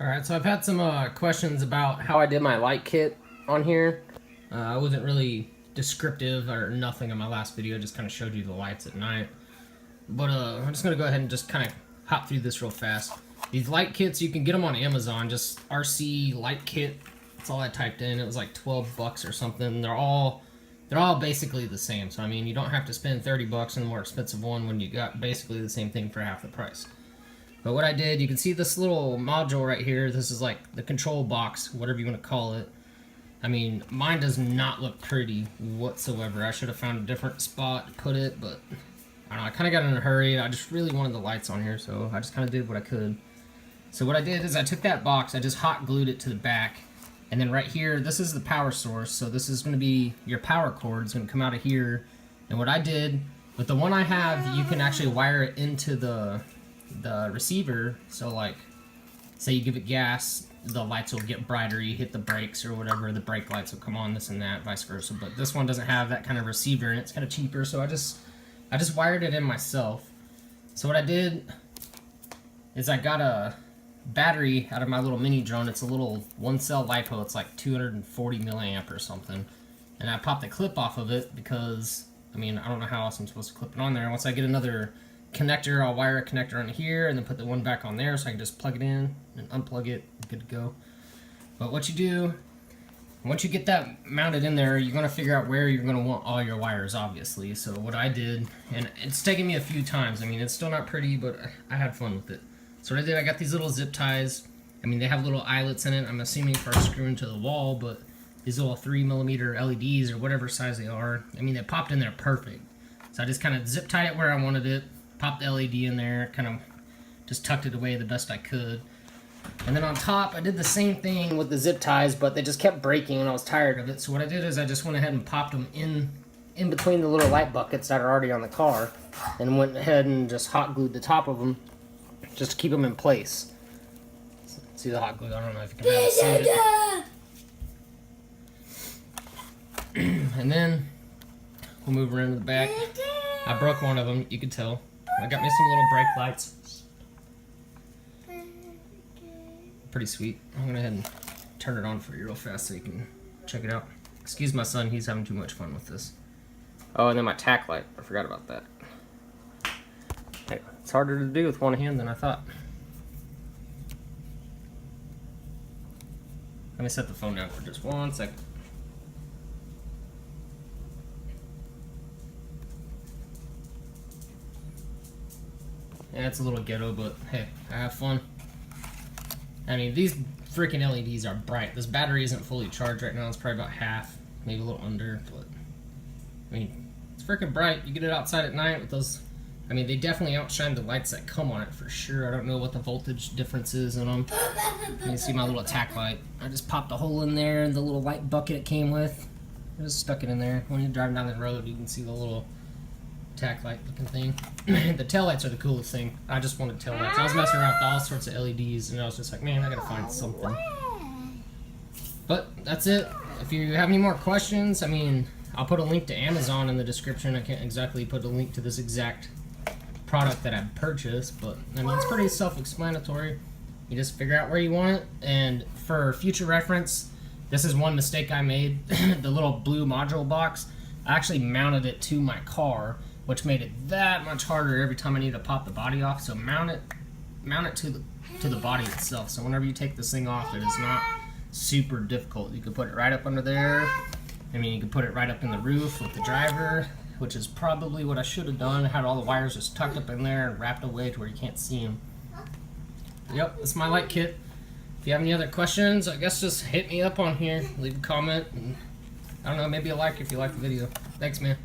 Alright, so I've had some questions about how I did my light kit on here. I wasn't really descriptive or nothing in my last video, I just kind of showed you the lights at night. But I'm just going to go ahead and just kind of hop through this real fast. These light kits, you can get them on Amazon, just RC light kit. That's all I typed in. It was like 12 bucks or something. They're all basically the same. So I mean, you don't have to spend 30 bucks on the more expensive one when you got basically the same thing for half the price. But what I did, you can see this little module right here. This is like the control box, whatever you want to call it. I mean, mine does not look pretty whatsoever. I should have found a different spot to put it, but I don't know, I kind of got in a hurry. I just really wanted the lights on here, so I just kind of did what I could. So what I did is I took that box, I just hot glued it to the back, and then right here, this is the power source, so this is going to be your power cord. It's going to come out of here. And what I did, with the one I have, you can actually wire it into the receiver. So like, say you give it gas, the lights will get brighter. You hit the brakes or whatever, the brake lights will come on, this and that, vice versa. But this one doesn't have that kind of receiver, and it's kind of cheaper, so I just wired it in myself. So what I did is I got a battery out of my little mini drone. It's a little one cell LiPo. It's like 240 milliamp or something. And I popped the clip off of it because, I mean, I don't know how else I'm supposed to clip it on there. Once I get another connector, I'll wire a connector on here and then put the one back on there so I can just plug it in and unplug it. Good to go. But what you do, once you get that mounted in there, you're going to figure out where you're going to want all your wires, obviously. So what I did, and it's taken me a few times. I mean, it's still not pretty, but I had fun with it. So what I did, I got these little zip ties. I mean, they have little eyelets in it, I'm assuming for screwing to the wall, but these little 3mm LEDs or whatever size they are, I mean, they popped in there perfect. So I just kind of zip tied it where I wanted it, popped the LED in there, kind of just tucked it away the best I could. And then on top, I did the same thing with the zip ties, but they just kept breaking and I was tired of it. So what I did is I just went ahead and popped them in between the little light buckets that are already on the car, and went ahead and just hot glued the top of them just to keep them in place. See the hot glue? I don't know if you can see it. And then we'll move around to the back. I broke one of them, you could tell. I got me some little brake lights. Pretty sweet. I'm gonna go ahead and turn it on for you real fast so you can check it out. Excuse my son, he's having too much fun with this. Oh, and then my tack light. I forgot about that. Hey, it's harder to do with one hand than I thought. Let me set the phone down for just 1 second. Yeah, it's a little ghetto, but hey, I have fun. I mean, these freaking LEDs are bright. This battery isn't fully charged right now. It's probably about half, maybe a little under, but I mean, it's freaking bright. You get it outside at night with those. I mean, they definitely outshine the lights that come on it for sure. I don't know what the voltage difference is in them. You can see my little tack light. I just popped a hole in there, the little light bucket it came with. I just stuck it in there. When you're driving down the road, you can see the little tack light looking thing. The tail lights are the coolest thing. I just wanted tail lights. I was messing around with all sorts of LEDs, and I was just like, man, I gotta find something. But that's it. If you have any more questions, I mean, I'll put a link to Amazon in the description. I can't exactly put a link to this exact product that I purchased, but I mean, it's pretty self-explanatory. You just figure out where you want it, and for future reference, this is one mistake I made. The little blue module box, I actually mounted it to my car, which made it that much harder every time I need to pop the body off. So mount it to the body itself. So whenever you take this thing off, it is not super difficult. You can put it right up under there. I mean, you can put it right up in the roof with the driver, which is probably what I should have done. I had all the wires just tucked up in there and wrapped away to where you can't see them. Yep, that's my light kit. If you have any other questions, I guess just hit me up on here. Leave a comment. And I don't know, maybe a like if you like the video. Thanks, man.